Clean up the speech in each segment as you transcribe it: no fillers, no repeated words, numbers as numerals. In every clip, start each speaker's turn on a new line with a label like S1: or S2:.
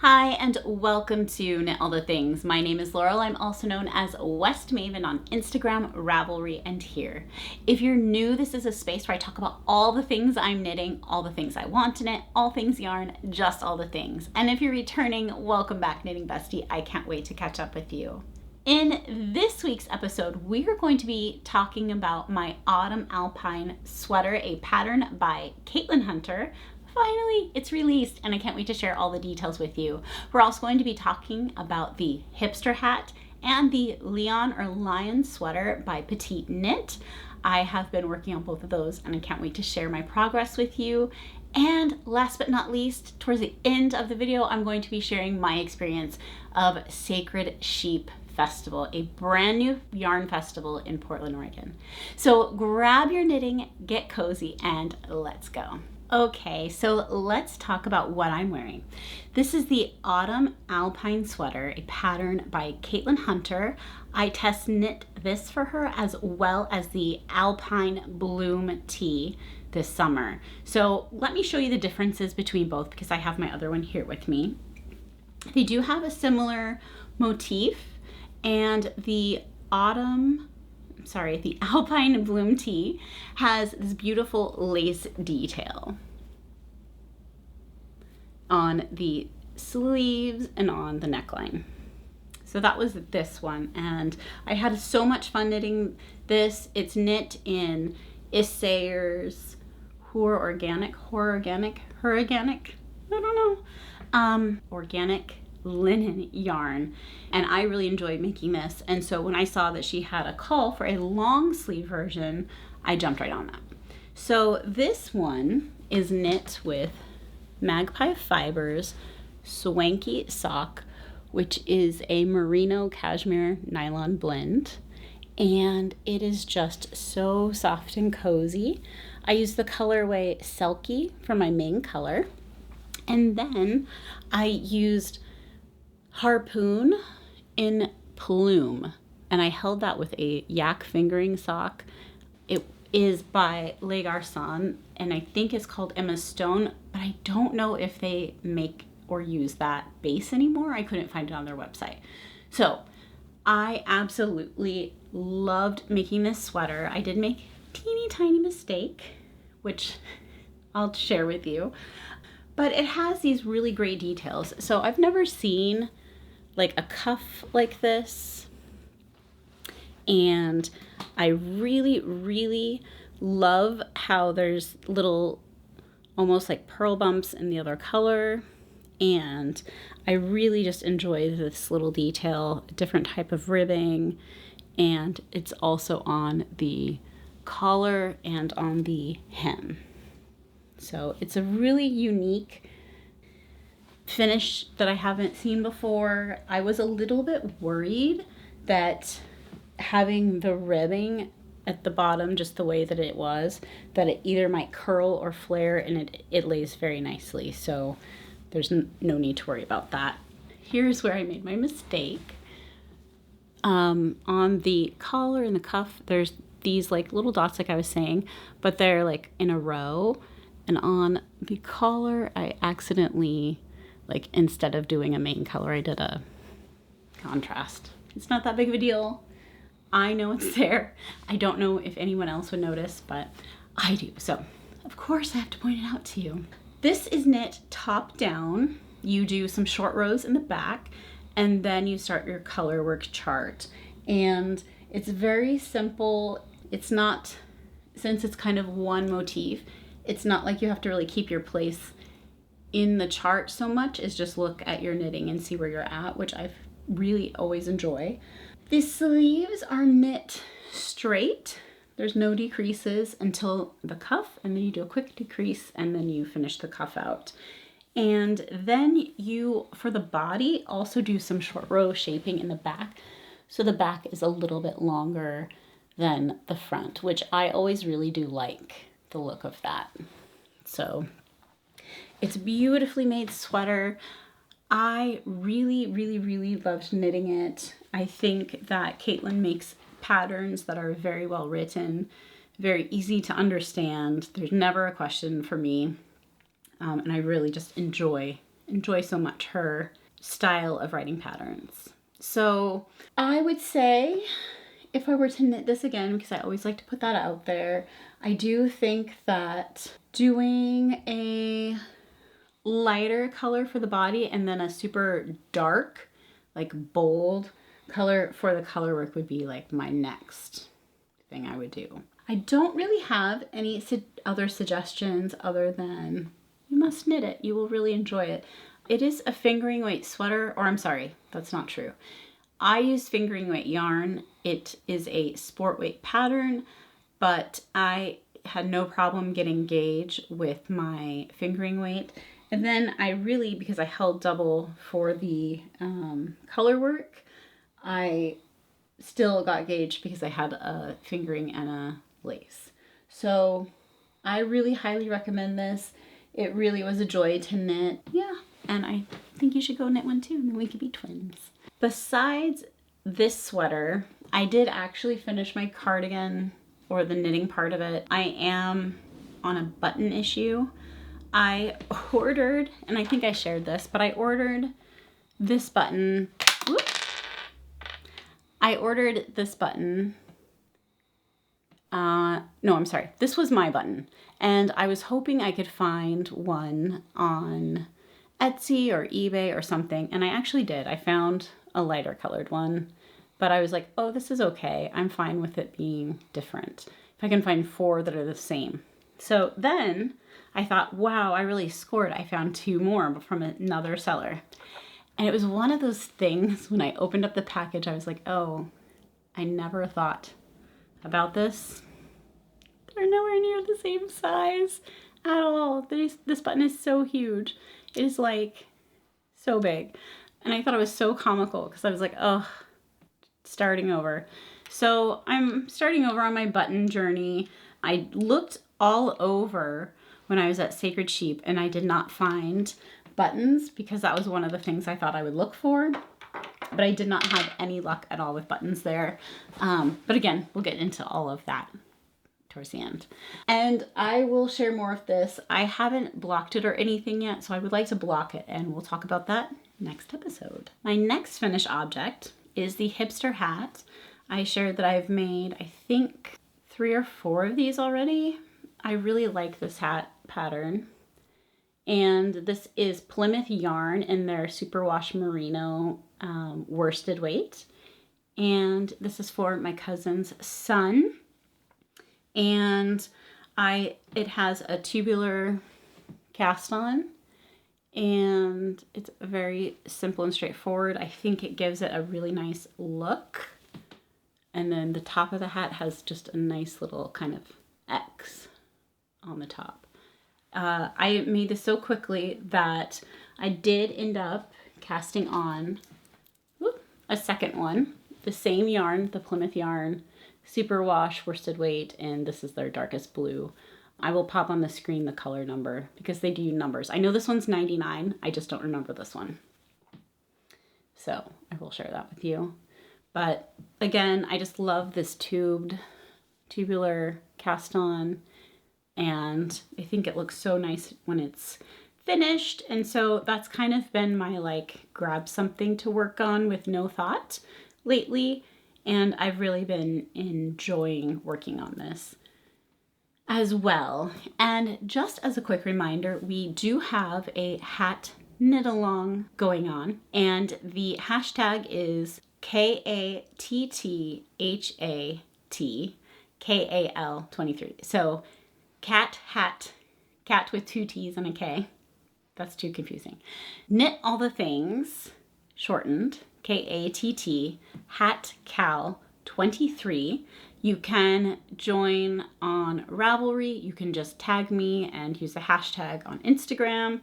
S1: Hi and welcome to Knit All the Things. My name is Laurel. I'm also known as West Maven on Instagram, Ravelry, and here. If you're new, this is a space where I talk about all the things I'm knitting, all the things I want to knit, all things yarn, just all the things. And if you're returning, welcome back, Knitting Bestie. I can't wait to catch up with you. In this week's episode, we are going to be talking about my Autumn Alpine sweater, a pattern by Caitlin Hunter. Finally, it's released and I can't wait to share all the details with you. We're also going to be talking about the Hipster Hat and the Lyon or Lyon sweater by Petite Knit. I have been working on both of those and I can't wait to share my progress with you. And last but not least, towards the end of the video, I'm going to be sharing my experience of Sacred Sheep Festival, a brand new yarn festival in Portland, Oregon. So grab your knitting, get cozy, and let's go. Okay, so let's talk about what I'm wearing. This is the Autumn Alpine sweater, a pattern by Caitlin Hunter. I test knit this for her as well as the Alpine Bloom tee this summer. So let me show you the differences between both because I have my other one here with me. They do have a similar motif, and the Alpine Bloom tee has this beautiful lace detail on the sleeves and on the neckline. So that was this one, and I had so much fun knitting this. It's knit in Sayers organic, organic linen yarn, and I really enjoyed making this. And so when I saw that she had a call for a long sleeve version, I jumped right on that. So this one is knit with Magpie Fibers Swanky sock, which is a merino cashmere nylon blend, and it is just so soft and cozy. I use the colorway Selkie for my main color, and then I used Harpoon in Plume, and I held that with a yak fingering sock. It is by Les Garçons, and I think it's called Emma Stone, but I don't know if they make or use that base anymore. I couldn't find it on their website. So I absolutely loved making this sweater. I did make a teeny tiny mistake, which I'll share with you, but it has these really great details. So I've never seen like a cuff like this, and I really love how there's little almost like pearl bumps in the other color, and I really just enjoy this little detail, a different type of ribbing, and it's also on the collar and on the hem. So it's a really unique finish that I haven't seen before. I was a little bit worried that having the ribbing at the bottom just the way that it was, that it either might curl or flare, and it lays very nicely. So there's no need to worry about that. Here's where I made my mistake. On the collar and the cuff, there's these like little dots like I was saying, but they're like in a row. And on the collar, I accidentally, like instead of doing a main color, I did a contrast. It's not that big of a deal. I know it's there. I don't know if anyone else would notice, but I do. So of course I have to point it out to you. This is knit top down. You do some short rows in the back, and then you start your color work chart. And it's very simple. It's not, since it's kind of one motif, it's not like you have to really keep your place in the chart so much as just look at your knitting and see where you're at, which I really always enjoy. The sleeves are knit straight. There's no decreases until the cuff, and then you do a quick decrease, and then you finish the cuff out. And then you, for the body, also do some short row shaping in the back. So the back is a little bit longer than the front, which I always really do like the look of that. So it's a beautifully made sweater. I really loved knitting it. I think that Caitlin makes patterns that are very well written, very easy to understand. There's never a question for me. And I really just enjoy enjoy so much her style of writing patterns. So I would say if I were to knit this again, because I always like to put that out there, I do think that doing a lighter color for the body and then a super dark, like bold color for the color work would be like my next thing I would do. I don't really have any other suggestions other than you must knit it. You will really enjoy it. It is a fingering weight sweater, or I'm sorry, that's not true. I use fingering weight yarn. It is a sport weight pattern, but I had no problem getting gauge with my fingering weight. And then I really, because I held double for the color work, I still got gauge because I had a fingering and a lace. So I really highly recommend this. It really was a joy to knit. Yeah, and I think you should go knit one too, and then we could be twins. Besides this sweater, I did actually finish my cardigan, or the knitting part of it. I am on a button issue. I ordered, and I think I shared this, but I ordered this button. Whoop. I ordered this button. No, I'm sorry. This was my button. And I was hoping I could find one on Etsy or eBay or something. And I actually did. I found a lighter colored one. But I was like, oh, this is okay. I'm fine with it being different. If I can find 4 that are the same. So then I thought, wow, I really scored. I found 2 more from another seller. And it was one of those things when I opened up the package, I was like, oh, I never thought about this. They're nowhere near the same size at all. This button is so huge. It is like so big. And I thought it was so comical because I was like, oh, starting over. So I'm starting over on my button journey. I looked all over when I was at Sacred Sheep and I did not find buttons because that was one of the things I thought I would look for. But I did not have any luck at all with buttons there. But again, we'll get into all of that towards the end. And I will share more of this. I haven't blocked it or anything yet, so I would like to block it, and we'll talk about that next episode. My next finished object is the Hipster Hat. I shared that I've made, I think, 3 or 4 of these already. I really like this hat pattern. And this is Plymouth Yarn in their superwash merino worsted weight. And this is for my cousin's son. And it has a tubular cast on. And it's very simple and straightforward. I think it gives it a really nice look. And then the top of the hat has just a nice little kind of X on the top. I made this so quickly that I did end up casting on a second one. The same yarn, the Plymouth Yarn, superwash worsted weight, and this is their darkest blue. I will pop on the screen the color number because they do numbers. I know this one's 99. I just don't remember this one. So I will share that with you. But again, I just love this tubular cast on, and I think it looks so nice when it's finished. And so that's kind of been my like grab something to work on with no thought lately. And I've really been enjoying working on this as well. And just as a quick reminder, we do have a hat knit along going on, and the hashtag is KATTHATKAL23. So cat hat, cat with 2 T's and a K. That's too confusing. Knit all the things, shortened, KATT, hat cal 23. You can join on Ravelry. You can just tag me and use the hashtag on Instagram.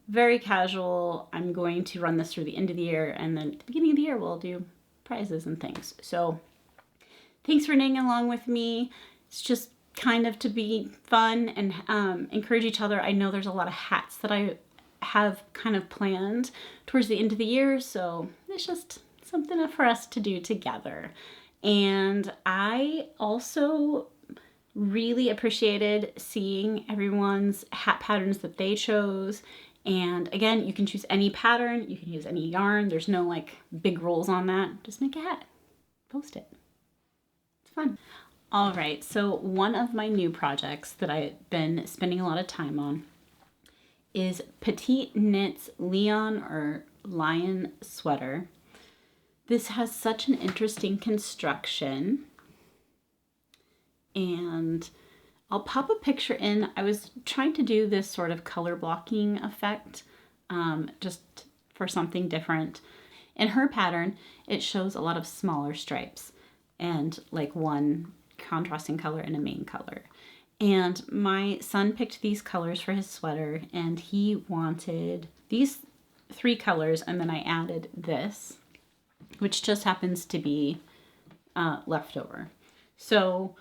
S1: Very casual. I'm going to run this through the end of the year, and then at the beginning of the year we'll do prizes and things. So thanks for knitting along with me. It's just kind of to be fun and encourage each other. I know there's a lot of hats that I have kind of planned towards the end of the year, so it's just something for us to do together. And I also really appreciated seeing everyone's hat patterns that they chose And again, you can choose any pattern, you can use any yarn. There's no like big rules on that. Just make a hat, post it. It's fun. All right, so one of my new projects that I've been spending a lot of time on is Petite Knit's Lyon or Lyon sweater. This has such an interesting construction, and I'll pop a picture in. I was trying to do this sort of color blocking effect, just for something different. In her pattern, it shows a lot of smaller stripes and like one contrasting color and a main color. And my son picked these colors for his sweater, and he wanted these 3 colors, and then I added this, which just happens to be leftover. So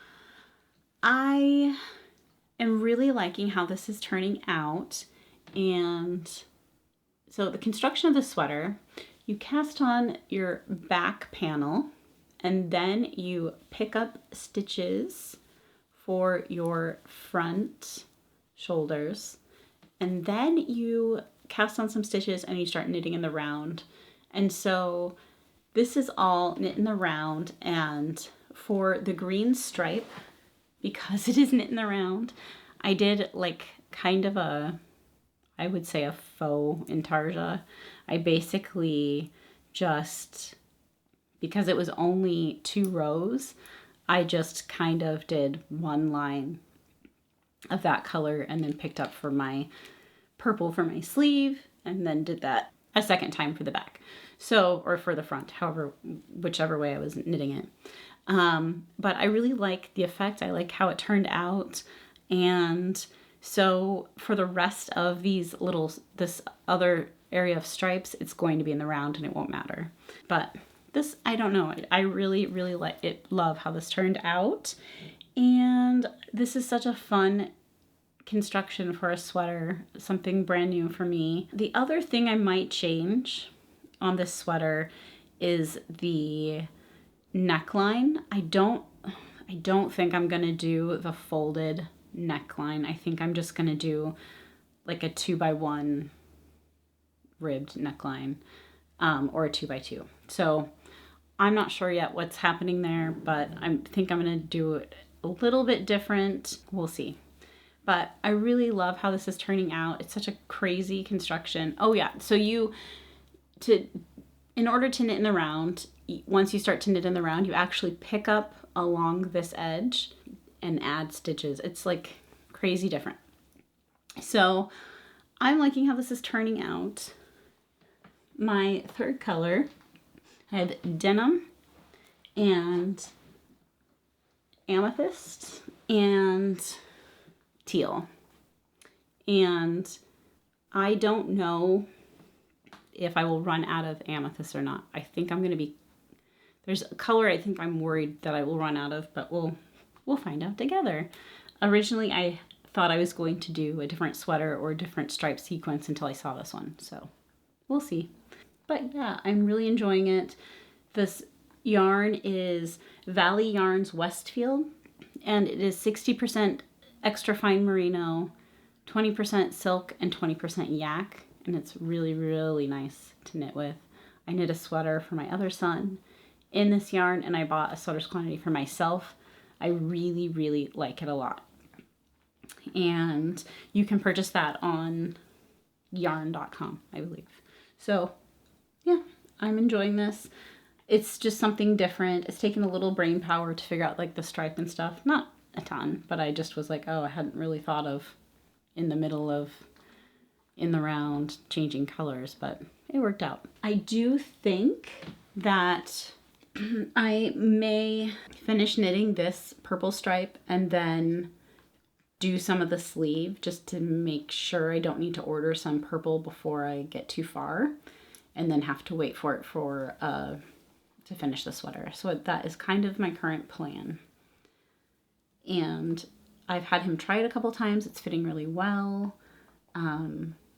S1: I am really liking how this is turning out. And so the construction of the sweater, you cast on your back panel, and then you pick up stitches for your front shoulders, and then you cast on some stitches and you start knitting in the round. And so this is all knit in the round, and for the green stripe, because it is knit in the round, I did like kind of a, I would say a faux intarsia. I basically just, because it was only 2 rows, I just kind of did 1 line of that color and then picked up for my purple for my sleeve, and then did that a second time for the back. So, or for the front, however, whichever way I was knitting it. But I really like the effect. I like how it turned out. And so for the rest of these this other area of stripes, it's going to be in the round and it won't matter. But this, I don't know. I really, really love how this turned out. And this is such a fun construction for a sweater, something brand new for me. The other thing I might change on this sweater is the neckline. I don't think I'm gonna do the folded neckline. I think I'm just gonna do like a 2x1 ribbed neckline, or a 2x2. So I'm not sure yet what's happening there, but I think I'm gonna do it a little bit different. We'll see. But I really love how this is turning out. It's such a crazy construction. Oh yeah, so in order to knit in the round, once you start to knit in the round, you actually pick up along this edge and add stitches. It's like crazy different. So I'm liking how this is turning out. My third color, I have denim and amethyst and teal. And I don't know if I will run out of amethyst or not. I think I'm going to be, there's a color I think I'm worried that I will run out of, but we'll find out together. Originally, I thought I was going to do a different sweater or a different stripe sequence until I saw this one. So we'll see. But yeah, I'm really enjoying it. This yarn is Valley Yarns Westfield, and it is 60% extra fine merino, 20% silk, and 20% yak. And it's really, really nice to knit with. I knit a sweater for my other son in this yarn, and I bought a sweater's quantity for myself. I really, really like it a lot. And you can purchase that on yarn.com, I believe. So yeah, I'm enjoying this. It's just something different. It's taken a little brain power to figure out like the stripe and stuff. Not a ton, but I just was like, oh, I hadn't really thought of in the middle of in the round changing colors, but it worked out. I do think that I may finish knitting this purple stripe and then do some of the sleeve just to make sure I don't need to order some purple before I get too far and then have to wait for it to finish the sweater. So that is kind of my current plan. And I've had him try it a couple times. It's fitting really well.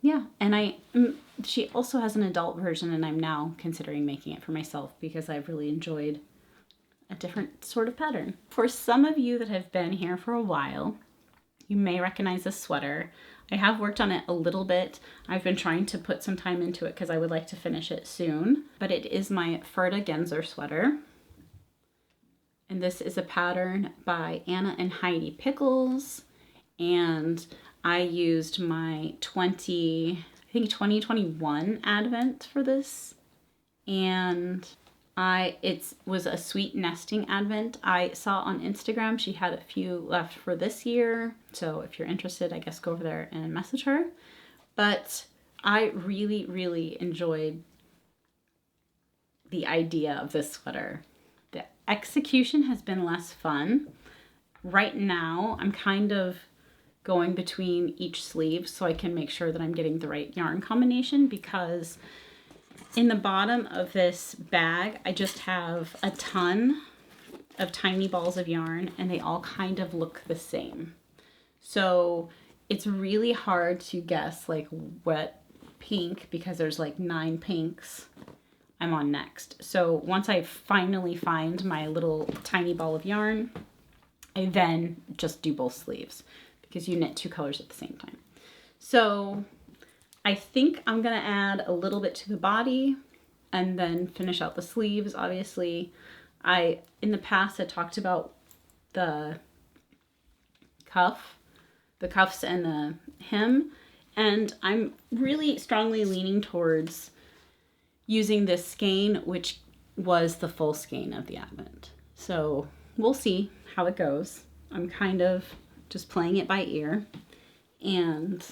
S1: Yeah, and she also has an adult version, and I'm now considering making it for myself because I've really enjoyed a different sort of pattern. For some of you that have been here for a while, you may recognize this sweater. I have worked on it a little bit. I've been trying to put some time into it because I would like to finish it soon. But it is my Ferda Genser sweater. And this is a pattern by Anna and Heidi Pickles. And I used my 2021 advent for this. And it was a sweet nesting advent. I saw on Instagram she had a few left for this year. So if you're interested, I guess go over there and message her. But I really, really enjoyed the idea of this sweater. The execution has been less fun. Right now, I'm kind of going between each sleeve so I can make sure that I'm getting the right yarn combination, because in the bottom of this bag, I just have a ton of tiny balls of yarn and they all kind of look the same. So it's really hard to guess like what pink, because there's like 9 pinks I'm on next. So once I finally find my little tiny ball of yarn, I then just do both sleeves because you knit 2 colors at the same time. So I think I'm gonna add a little bit to the body and then finish out the sleeves. Obviously, in the past had talked about the cuffs and the hem, and I'm really strongly leaning towards using this skein, which was the full skein of the advent. So we'll see how it goes. I'm kind of just playing it by ear, and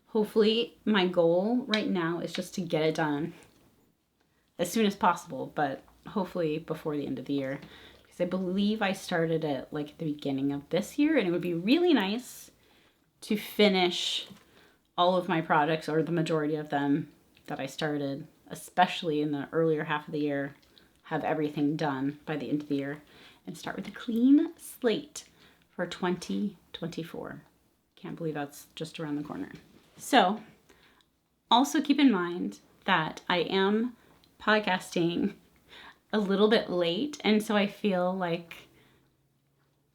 S1: hopefully my goal right now is just to get it done as soon as possible, but hopefully before the end of the year, because I believe I started it like at the beginning of this year, and it would be really nice to finish all of my projects, or the majority of them that I started, especially in the earlier half of the year, have everything done by the end of the year and start with a clean slate for 2024. Can't believe that's just around the corner. So also keep in mind that I am podcasting a little bit late, and so I feel like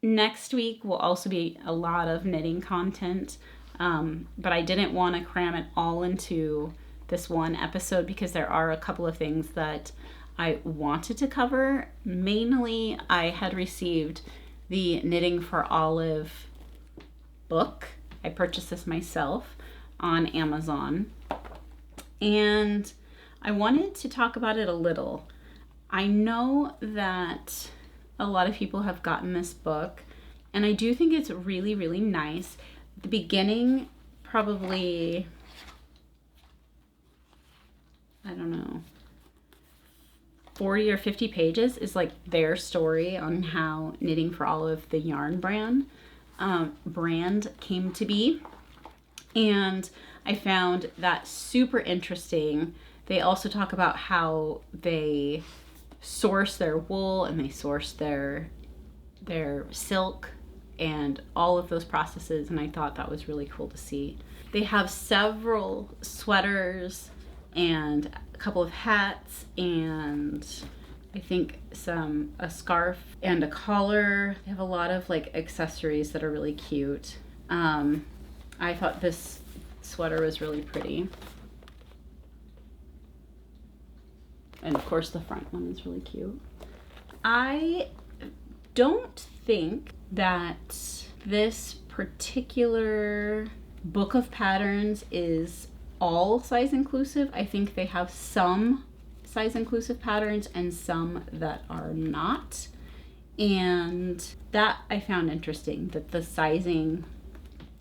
S1: next week will also be a lot of knitting content, but I didn't want to cram it all into this one episode because there are a couple of things that I wanted to cover. Mainly, I had received the Knitting for Olive book. I purchased this myself on Amazon, and I wanted to talk about it a little. I know that a lot of people have gotten this book, and I do think it's really, really nice. The beginning, probably, I don't know, 40 or 50 pages is like their story on how Knitting for Olive, the yarn brand came to be. And I found that super interesting. They also talk about how they source their wool and they source their silk and all of those processes, and I thought that was really cool to see. They have several sweaters and a couple of hats, and I think a scarf and a collar. They have a lot of like accessories that are really cute. I thought this sweater was really pretty. And of course the front one is really cute. I don't think that this particular book of patterns is all size inclusive. I think they have some size inclusive patterns and some that are not. And that I found interesting, that the sizing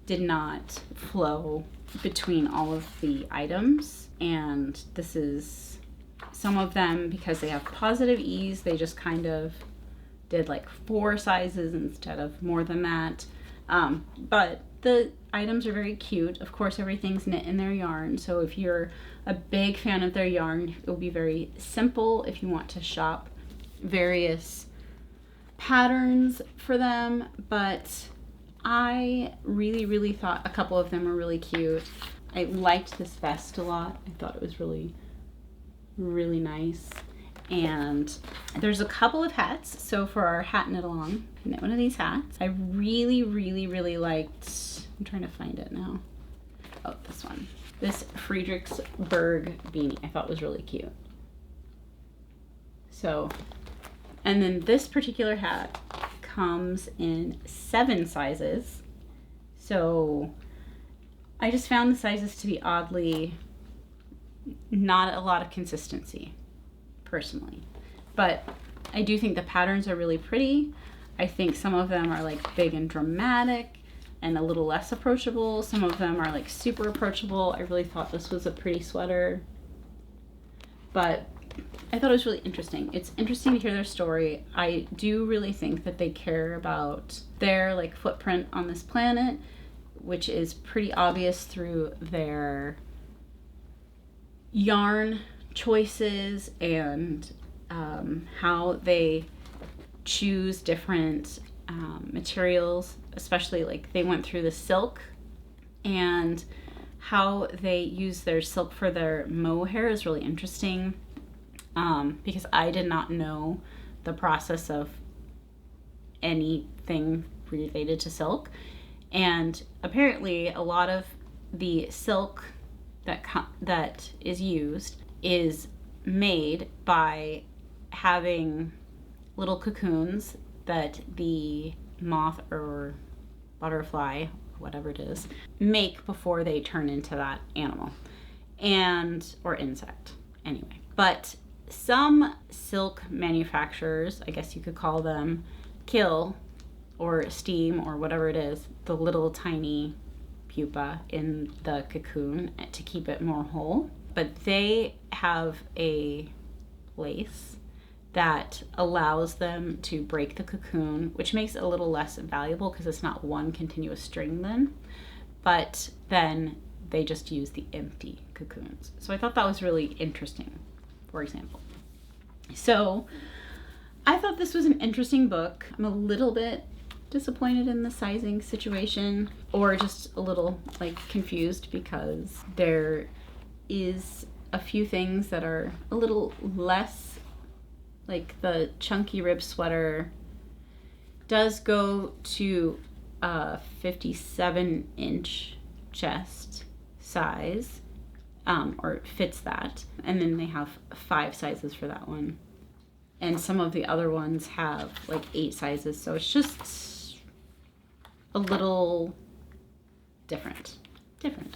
S1: did not flow between all of the items. And this is some of them, because they have positive ease, they just kind of did like 4 sizes instead of more than that. But the items are very cute. Of course, everything's knit in their yarn. So if you're a big fan of their yarn, it will be very simple if you want to shop various patterns for them. But I really, really thought a couple of them were really cute. I liked this vest a lot. I thought it was really, really nice. And there's a couple of hats. So for our hat knit along, I knit one of these hats. I really, really, really liked, I'm trying to find it now. oh, this one. This Friedrichsberg beanie I thought was really cute. So, and then this particular hat comes in 7 sizes. So I just found the sizes to be oddly, not a lot of consistency, personally. But I do think the patterns are really pretty. I think some of them are like big and dramatic and a little less approachable. Some of them are like super approachable. I really thought this was a pretty sweater. But I thought it was really interesting. It's interesting to hear their story. I do really think that they care about their like footprint on this planet, which is pretty obvious through their yarn choices and how they choose different materials, especially like they went through the silk, and how they use their silk for their mohair is really interesting, because I did not know the process of anything related to silk. And apparently a lot of the silk that is used is made by having little cocoons that the moth or butterfly, whatever it is, make before they turn into that animal or insect anyway. But some silk manufacturers, I guess you could call them, kill or steam or whatever it is, the little tiny pupa in the cocoon to keep it more whole. But they have a lace that allows them to break the cocoon, which makes it a little less valuable because it's not one continuous string then. But then they just use the empty cocoons. So I thought that was really interesting, for example. So I thought this was an interesting book. I'm a little bit disappointed in the sizing situation, or just a little like confused, because there is a few things that are a little less, like the chunky rib sweater does go to a 57-inch chest size, or it fits that, and then they have 5 sizes for that one, and some of the other ones have like 8 sizes, so it's just a little different,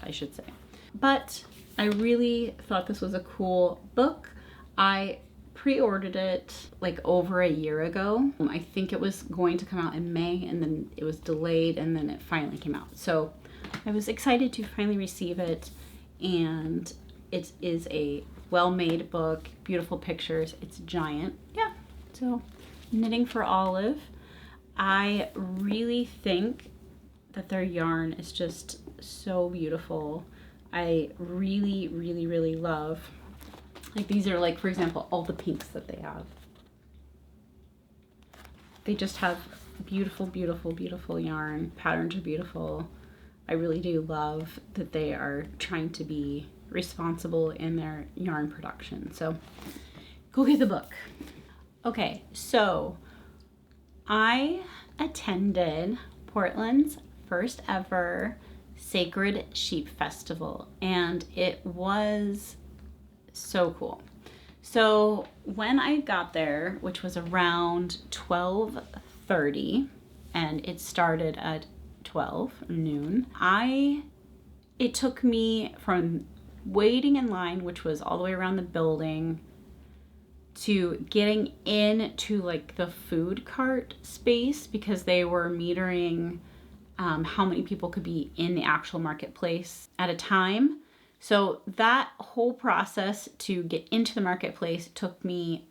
S1: I should say. But I really thought this was a cool book. I pre-ordered it like over a year ago. I think it was going to come out in May, and then it was delayed, and then it finally came out. So I was excited to finally receive it, and it is a well-made book, beautiful pictures. It's giant. Yeah, so Knitting for Olive. I really think that their yarn is just so beautiful. I really, really, really love, like these are like, for example, all the pinks that they have. They just have beautiful, beautiful, beautiful yarn. Patterns are beautiful. I really do love that they are trying to be responsible in their yarn production. So go get the book. Okay, so I attended Portland's first ever Sacred Sheep Festival, and it was so cool. So when I got there, which was around 12:30, and it started at 12 noon, it took me from waiting in line, which was all the way around the building, to getting into like the food cart space, because they were metering how many people could be in the actual marketplace at a time. So that whole process to get into the marketplace took me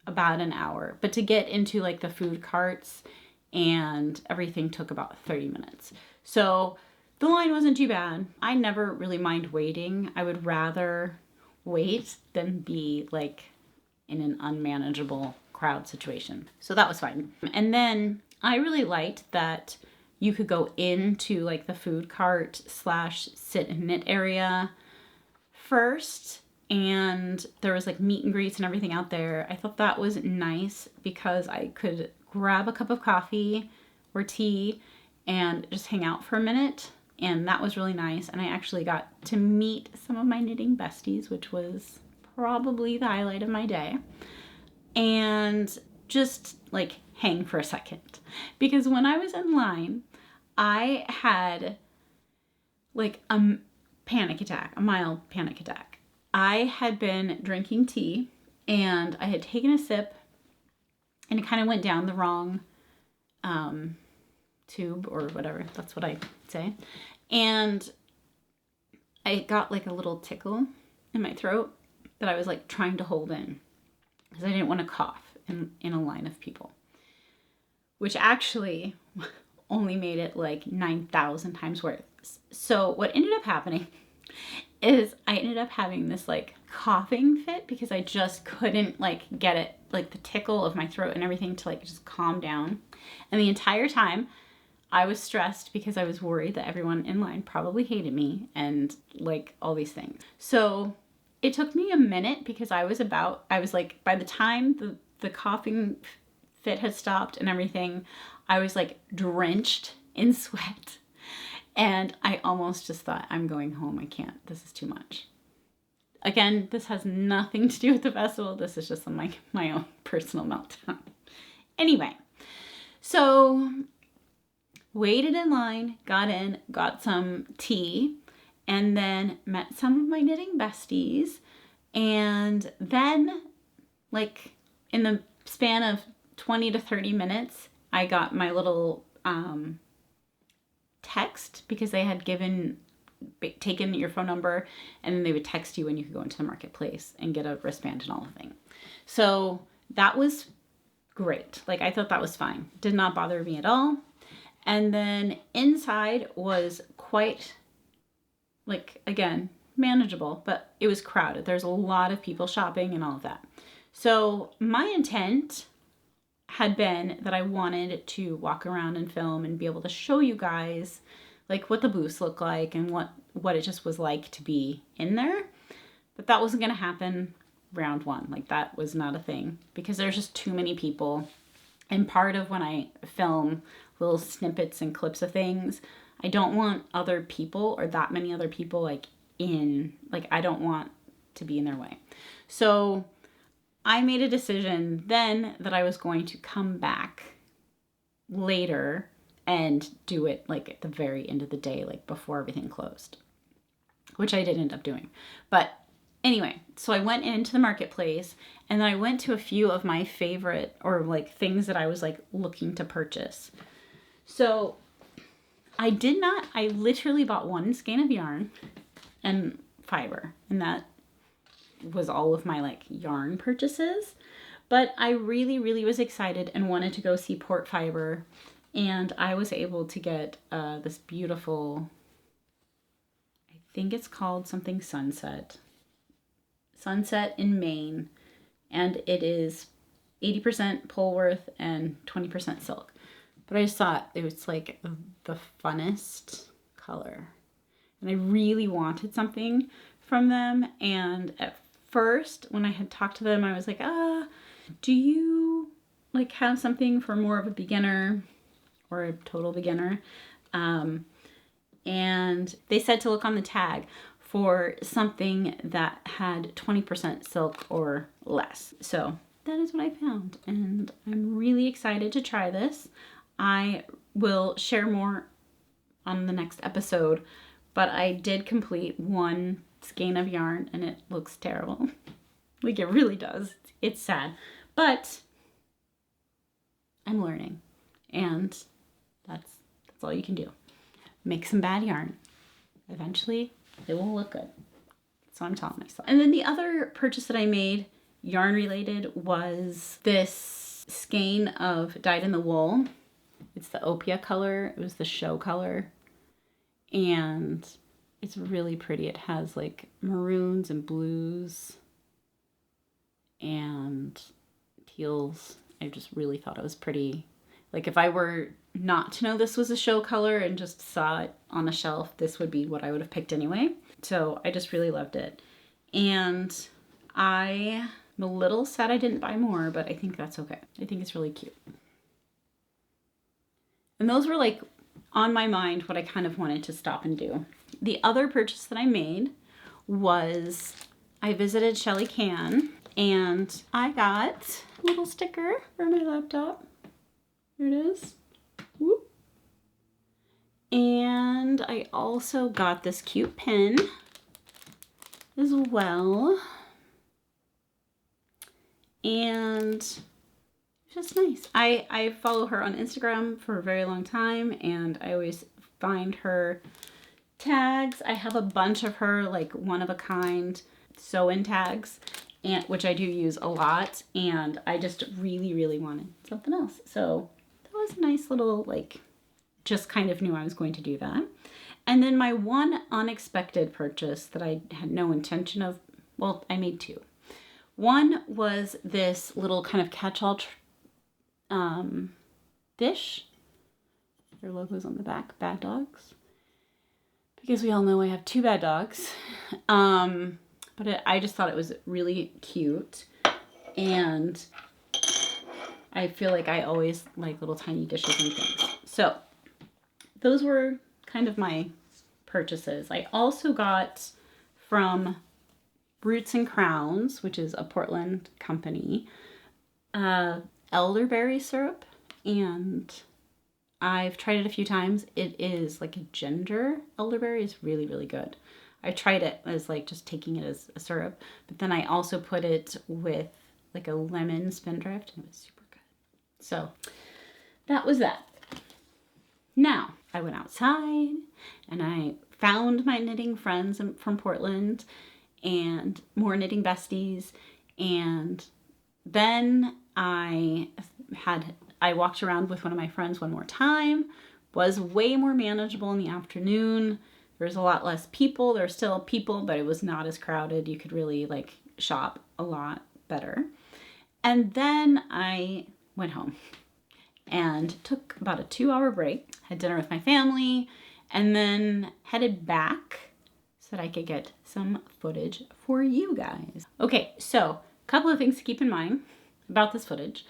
S1: about an hour, but to get into like the food carts and everything took about 30 minutes. So the line wasn't too bad. I never really mind waiting. I would rather wait than be like in an unmanageable crowd situation. So that was fine. And then I really liked that you could go into like the food cart / sit and knit area first, and there was like meet and greets and everything out there. I thought that was nice because I could grab a cup of coffee or tea and just hang out for a minute and that was really nice. And I actually got to meet some of my knitting besties, which was probably the highlight of my day. And just like hang for a second, because when I was in line, I had like a panic attack, a mild panic attack. I had been drinking tea and I had taken a sip and it kind of went down the wrong tube or whatever. That's what I say. And I got like a little tickle in my throat that I was like trying to hold in because I didn't want to cough in a line of people, which actually only made it like 9,000 times worse. So what ended up happening is I ended up having this like coughing fit because I just couldn't like get it, like the tickle of my throat and everything to like just calm down. And the entire time I was stressed because I was worried that everyone in line probably hated me and like all these things. So it took me a minute because I was like, by the time the coughing fit had stopped and everything, I was like drenched in sweat. And I almost just thought, I'm going home. I can't. This is too much. Again, this has nothing to do with the festival. This is just my own personal meltdown. Anyway, so waited in line, got in, got some tea, and then met some of my knitting besties. And then, like, in the span of 20 to 30 minutes, I got my little text because they had taken your phone number and then they would text you when you could go into the marketplace and get a wristband and all the thing. So that was great. Like, I thought that was fine. Did not bother me at all. And then inside was quite, like, again, manageable, but it was crowded. There's a lot of people shopping and all of that. So my intent had been that I wanted to walk around and film and be able to show you guys like what the booths look like and what it just was like to be in there. But that wasn't going to happen round one. Like, that was not a thing because there's just too many people. And part of when I film little snippets and clips of things, I don't want other people or that many other people like I don't want to be in their way. So I made a decision then that I was going to come back later and do it like at the very end of the day, like before everything closed, which I did end up doing. But anyway, so I went into the marketplace and then I went to a few of my favorite or like things that I was like looking to purchase. So I literally bought one skein of yarn and fiber, and that was all of my like yarn purchases. But I really, really was excited and wanted to go see Port Fiber, and I was able to get this beautiful, I think it's called something Sunset in Maine, and it is 80% Polworth and 20% silk. But I just thought it was like the funnest color, and I really wanted something from them. And at first, when I had talked to them, I was like, do you like have something for more of a beginner or a total beginner? And they said to look on the tag for something that had 20% silk or less. So that is what I found, and I'm really excited to try this. I will share more on the next episode, but I did complete one skein of yarn and it looks terrible. Like, it really does. It's sad, but I'm learning, and that's all you can do. Make some bad yarn. Eventually it will look good. So I'm telling myself. And then the other purchase that I made, yarn related, was this skein of dyed in the wool. It's the Opia color. It was the show color. And it's really pretty. It has like maroons and blues and teals. I just really thought it was pretty. Like, if I were not to know this was a show color and just saw it on a shelf, this would be what I would have picked anyway. So I just really loved it. And I'm a little sad I didn't buy more, but I think that's okay. I think it's really cute. And those were like on my mind what I kind of wanted to stop and do. The other purchase that I made was I visited Shelly Can and I got a little sticker for my laptop. Here it is. Whoop. And I also got this cute pin as well. And it's just nice. I follow her on Instagram for a very long time and I always find her tags. I have a bunch of her like one of a kind sew-in tags, and which I do use a lot, and I just really wanted something else. So that was a nice little, like, just kind of knew I was going to do that. And then my one unexpected purchase that I had no intention of, well, I made two. One was this little kind of catch-all dish. Their logo's on the back, Bad Dogs. Because we all know I have two bad dogs. But I just thought it was really cute. And I feel like I always like little tiny dishes and things. So those were kind of my purchases. I also got from Roots and Crowns, which is a Portland company, elderberry syrup, and I've tried it a few times. It is like a ginger elderberry. It's really good. I tried it as like just taking it as a syrup, but then I also put it with like a lemon spindrift and it was super good. So that was that. Now I went outside and I found my knitting friends from Portland and more knitting besties, and then I walked around with one of my friends one more time. Was way more manageable in the afternoon. There was a lot less people. There were still people, but it was not as crowded. You could really like shop a lot better. And then I went home and took about a 2-hour break, had dinner with my family, and then headed back so that I could get some footage for you guys. Okay, so a couple of things to keep in mind about this footage.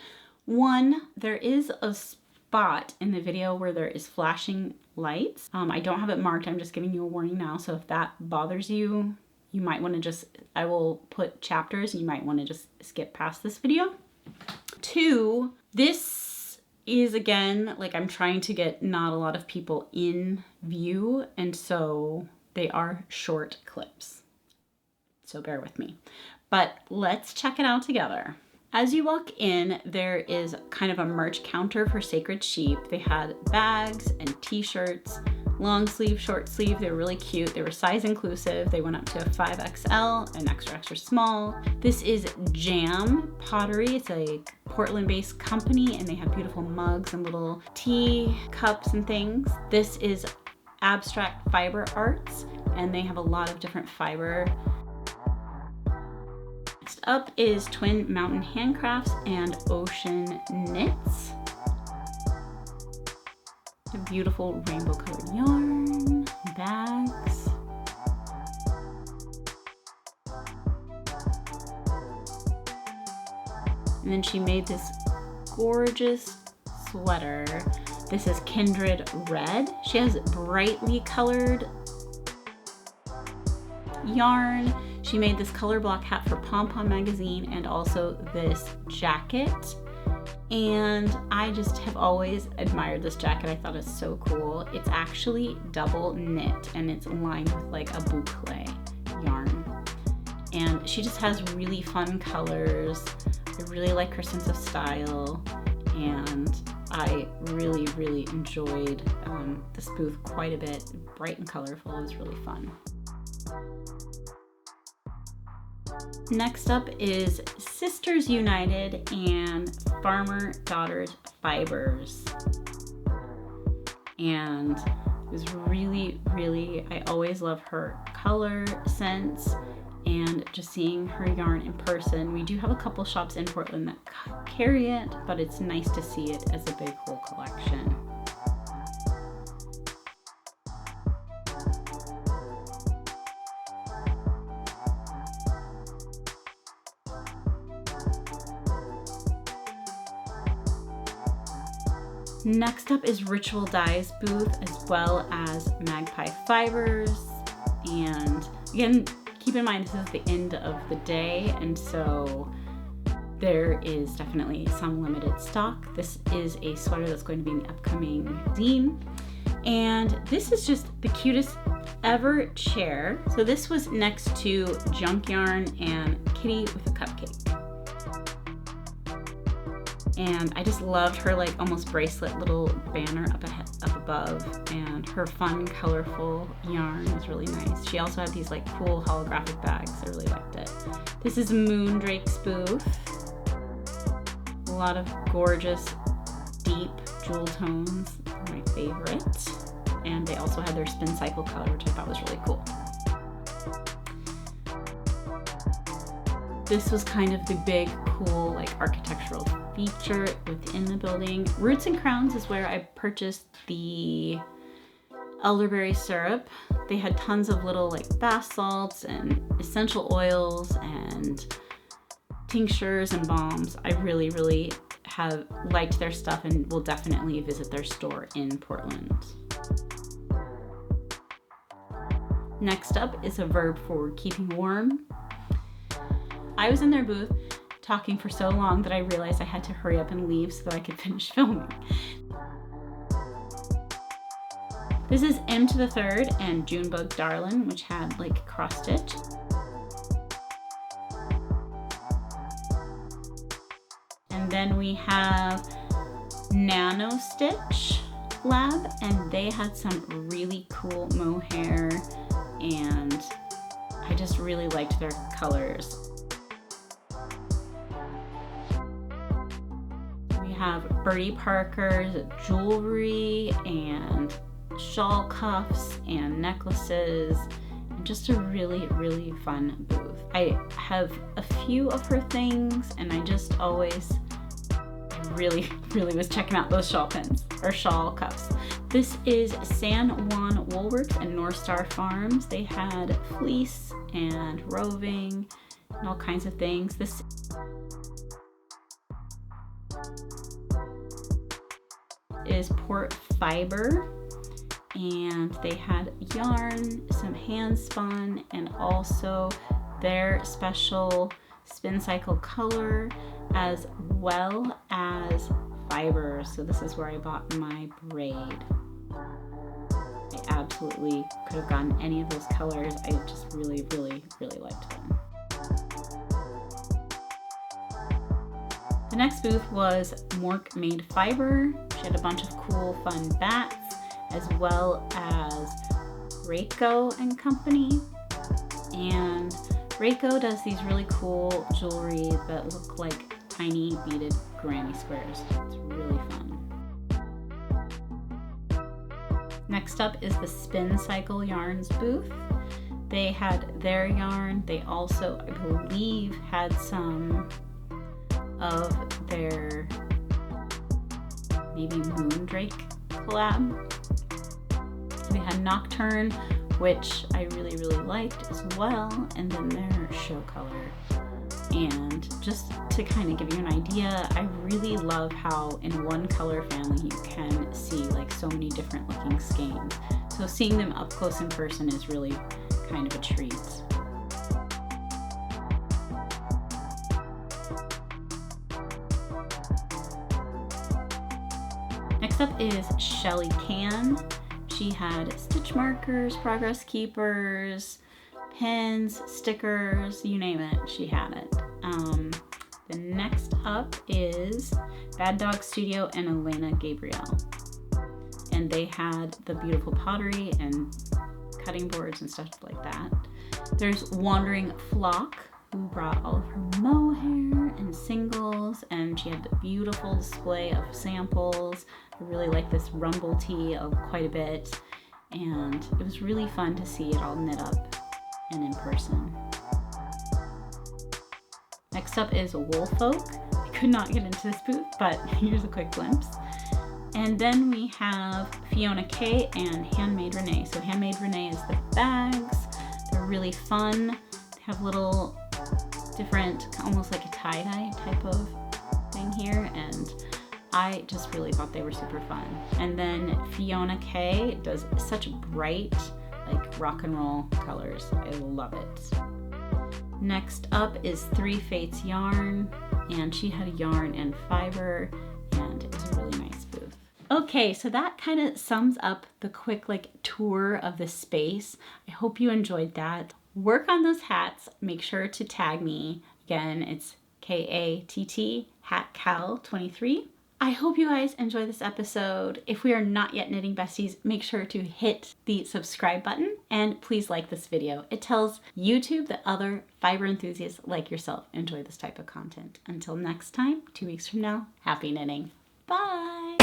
S1: One, there is a spot in the video where there is flashing lights. I don't have it marked. I'm just giving you a warning now. So if that bothers you, you might want to just, I will put chapters and you might want to just skip past this video. Two, this is again, like I'm trying to get not a lot of people in view. And so they are short clips. So bear with me, but let's check it out together. As you walk in, there is kind of a merch counter for Sacred Sheep. They had bags and t-shirts, long sleeve, short sleeve. They were really cute. They were size inclusive. They went up to a 5XL and extra small. This is Jam Pottery. It's a Portland-based company and they have beautiful mugs and little tea cups and things. This is Abstract Fiber Arts and they have a lot of different fiber. Next up is Twin Mountain Handcrafts and Ocean Knits. A beautiful rainbow colored yarn, bags. And then she made this gorgeous sweater. This is Kindred Red. She has brightly colored yarn. She made this color block hat for Pom Pom magazine and also this jacket. And I just have always admired this jacket. I thought it's so cool. It's actually double knit and it's lined with like a boucle yarn. And she just has really fun colors. I really like her sense of style. And I really enjoyed this booth quite a bit. Bright and colorful. It was really fun. Next up is Sisters United and Farmer Daughters Fibers. And it was really, I always love her color sense and just seeing her yarn in person. We do have a couple shops in Portland that carry it, but it's nice to see it as a big whole collection. Next up is Ritual Dyes booth, as well as Magpie Fibers. And again, keep in mind this is the end of the day, and so there is definitely some limited stock. This is a sweater that's going to be in the upcoming zine. And this is just the cutest ever chair. So this was next to Junk Yarn and Kitty with a Cupcake. And I just loved her like almost bracelet little banner up above, and her fun, colorful yarn was really nice. She also had these like cool holographic bags. I really liked it. This is Moondrake spoof. A lot of gorgeous, deep jewel tones, my favorite. And they also had their spin cycle color, which I thought was really cool. This was kind of the big, cool, like architectural feature within the building. Roots and Crowns is where I purchased the elderberry syrup. They had tons of little like bath salts and essential oils and tinctures and balms. I really, really have liked their stuff and will definitely visit their store in Portland. Next up is a verb for keeping warm. I was in their booth talking for so long that I realized I had to hurry up and leave so that I could finish filming. This is M to the Third and Junebug Darlin, which had like cross stitch. And then we have Nano Stitch Lab, and they had some really cool mohair, and I just really liked their colors. We have Birdie Parker's jewelry and shawl cuffs and necklaces, and just a really, really fun booth. I have a few of her things, and I just always really was checking out those shawl pins or shawl cuffs. This is San Juan Woolworks and North Star Farms. They had fleece and roving and all kinds of things. This is Port Fiber, and they had yarn, some hand spun, and also their special spin cycle color, as well as fiber. So this is where I bought my braid. I absolutely could have gotten any of those colors. I just really liked them. The next booth was Mork Made Fiber. She had a bunch of cool, fun bats, as well as Reiko and Company. And Reiko does these really cool jewelry that look like tiny beaded granny squares. It's really fun. Next up is the Spin Cycle Yarns booth. They had their yarn. They also, I believe, had some of their maybe Moondrake collab. They had Nocturne, which I really liked as well, and then their show color. And just to kind of give you an idea, I really love how in one color family you can see like so many different looking skeins. So seeing them up close in person is really kind of a treat. Next up is Shelly Can. She had stitch markers, progress keepers, pins, stickers, you name it, she had it. The next up is Bad Dog Studio and Elena Gabriel. And they had the beautiful pottery and cutting boards and stuff like that. There's Wandering Flock, who brought all of her mohair and singles, and she had a beautiful display of samples. I really like this rumble tee quite a bit, and it was really fun to see it all knit up and in person. Next up is Woolfolk. I could not get into this booth, but here's a quick glimpse. And then we have Fiona K and Handmade Renee. So Handmade Renee is the bags. They're really fun. They have little different, almost like a tie-dye type of thing here, and I just really thought they were super fun. And then Fiona K does such bright, like rock and roll colors. I love it. Next up is Three Fates yarn, and she had a yarn and fiber, and it's a really nice booth. Okay, so that kind of sums up the quick tour of the space. I hope you enjoyed that. Work on those hats. Make sure to tag me. Again, it's KATT HatCal23. I hope you guys enjoy this episode. If we are not yet knitting besties, make sure to hit the subscribe button and please like this video. It tells YouTube that other fiber enthusiasts like yourself enjoy this type of content. Until next time, 2 weeks from now, happy knitting. Bye!